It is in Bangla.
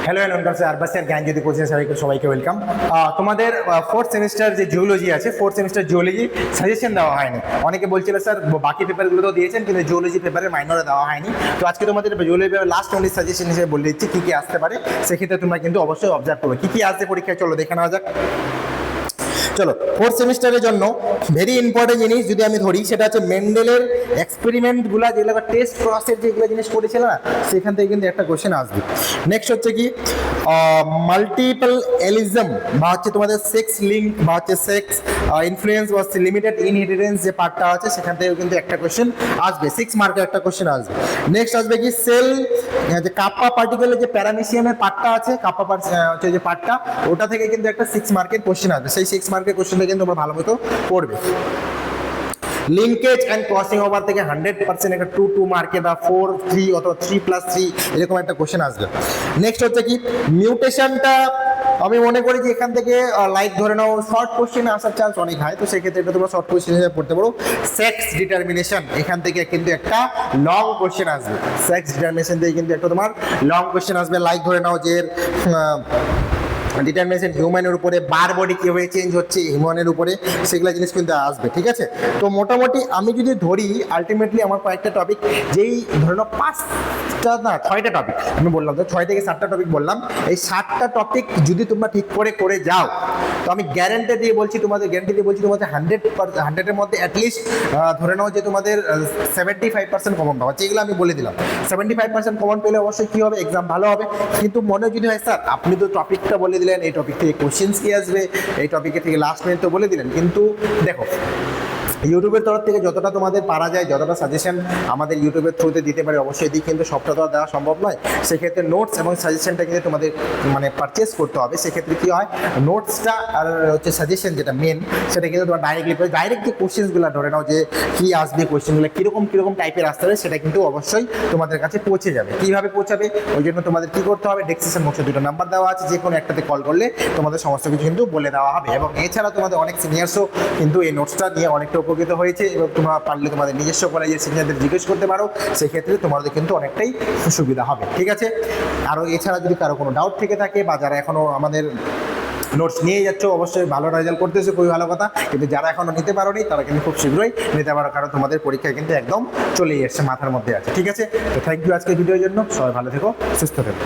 হ্যালো নমস্কার আরবাসিয়ার জ্ঞান জ্যোতি কোচিং সবাইকে ওয়েলকাম। তোমাদের ফোর্থ সেমিস্টার যে জিওলজি আছে, ফোর্থ সেমিস্টার জিওলজি সাজেশন দেওয়া হয়নি। অনেকে বলছিল স্যার বাকি পেপারগুলো তো দিয়েছেন কিন্তু জিওলজি পেপারে মাইনরে দেওয়া হয়নি। তো আজকে তোমাদের geology paper last only suggestion হিসেবে বলে দিচ্ছি কী কী আসতে পারে। সেক্ষেত্রে তোমরা কিন্তু অবশ্যই অবজার্ভ করবে কী কী আসছে পরীক্ষায়। চলো দেখে নেওয়া যাক। চলো, ফোর্থ সেমিস্টারের জন্য ভেরি ইম্পর্টেন্ট জিনিস যদি আমি ধরি সেটা হচ্ছে মেন্ডেলের এক্সপেরিমেন্টগুলো, যেগুলো টেস্ট প্রসেসের যেগুলো জিনিস করেছিল না, সেখান থেকে কিন্তু একটা কোশ্চেন আসবে। নেক্সট হচ্ছে কি মাল্টিপল এলিজম বা হচ্ছে তোমাদের সেক্স লিঙ্ক বা হচ্ছে সেক্স ইনফ্লুয়েন্স বা লিমিটেড ইনহেরিটেন্স যে পার্টটা আছে সেখান থেকে কিন্তু একটা কোশ্চেন আসবে, 6 মার্কের একটা কোশ্চেন আসবে। নেক্সট আসবে কি সেল যে কাপ্পা পার্টিকেলের যে প্যারামিশিয়ামের পার্টটা আছে, কাপ্পা হচ্ছে যে পার্টটা, ওটা থেকে কিন্তু একটা 6 মার্কের কোশ্চেন আসবে। সেই 6 মার্কের কোশ্চেনটা কিন্তু তোমরা ভালো মতো পড়বে। লিঙ্কেজ অ্যান্ড ক্রসিং ওভার থেকে 100% একটা 2 মার্কে বা 4-3 অথবা 3+3 এরকম একটা কোশ্চেন আসবে। নেক্সট হচ্ছে কি মিউটেশনটা আমি মনে করি যে এখান থেকে লাইক ধরে নাও শর্ট কোশ্চেনে আসার চান্স অনেক হয়, তো সেক্ষেত্রে এটা তোমরা শর্ট কোশ্চেন হিসেবে পড়তে পারো। সেক্স ডিটারমিনেশন এখান থেকে কিন্তু একটা লং কোশ্চেন আসবে। সেক্স ডিটারমিনেশন থেকে কিন্তু একটা তোমার লং কোশ্চেন আসবে। লাইক ধরে নাও যে ডিটারমিনেশন হিউম্যানের উপরে, বার বডি কীভাবে চেঞ্জ হচ্ছে হিউম্যানের উপরে, সেগুলো জিনিস কিন্তু আসবে। ঠিক আছে, তো মোটামুটি আমি যদি ধরি আলটিমেটলি আমার কয়েকটা টপিক, যেই ধরে নাও 6টা টপিক আমি বললাম, তো 6 থেকে 7টা টপিক বললাম। এই 7টা টপিক যদি তোমরা ঠিক করে যাও, তো আমি গ্যারেন্টি দিয়ে বলছি তোমাদের 100-এর মধ্যে অ্যাটলিস্ট ধরে নাও যে তোমাদের 75% কমন পাওয়া, যেগুলো আমি বলে দিলাম। 75% কমন পেলে অবশ্যই কী হবে, এক্সাম ভালো হবে। কিন্তু মনে যদি হয় স্যার আপনি তো টপিকটা বলে দিলেন, এই টপিক থেকে কোশ্চেন্স কি আসবে, এই টপিকের থেকে লাস্ট মিনিট তো বলে দিলেন, কিন্তু দেখো ইউটিউবের তরফ থেকে যতটা তোমাদের পারা যায়, যতটা সাজেশন আমাদের ইউটিউবের থ্রুতে দিতে পারে অবশ্যই দিই, কিন্তু সবটা তো আর দেওয়া সম্ভব নয়। সেক্ষেত্রে নোটস এবং সাজেশনটা কিন্তু তোমাদের পারচেস করতে হবে। সেক্ষেত্রে কী হয়, নোটসটা আর হচ্ছে সাজেশন যেটা মেন, সেটা কিন্তু তোমার ডাইরেক্ট যে কোশ্চেন্সগুলো ধরে নাও যে কী আসবে, কোশ্চেনগুলো কীরকম টাইপের আসতে হবে, সেটা কিন্তু অবশ্যই তোমাদের কাছে পৌঁছে যাবে। কীভাবে পৌঁছাবে, ওই জন্য তোমাদের কী করতে হবে, ডেসক্রিপশন বক্সে 2টা নাম্বার দেওয়া আছে, যে কোনো একটাতে কল করলে তোমাদের সমস্ত কিছু কিন্তু বলে দেওয়া হবে। এবং এছাড়া তোমাদের অনেক সিনিয়র্সও কিন্তু এই নোটসটা নিয়ে অনেকটা উপকৃত হয়েছে, এবং তোমরা পারলে তোমাদের নিজস্ব কলেজের সিনিয়রদের জিজ্ঞেস করতে পারো, সেক্ষেত্রে তোমাদের কিন্তু অনেকটাই সুবিধা হবে। ঠিক আছে, আরও এছাড়া যদি কারো কোনো ডাউট থেকে থাকে বা যারা এখনও আমাদের নোটস নিয়ে যাচ্ছ, অবশ্যই ভালো রেজাল্ট করতেছে, খুবই ভালো কথা। কিন্তু যারা এখনও নিতে পারোনি তারা কিন্তু খুব শীঘ্রই নিতে পারো, কারণ তোমাদের পরীক্ষা কিন্তু একদম চলেই এসছে, মাথার মধ্যে আছে। ঠিক আছে, তো থ্যাংক ইউ আজকের ভিডিওর জন্য। সবাই ভালো থেকো, সুস্থ থেকো।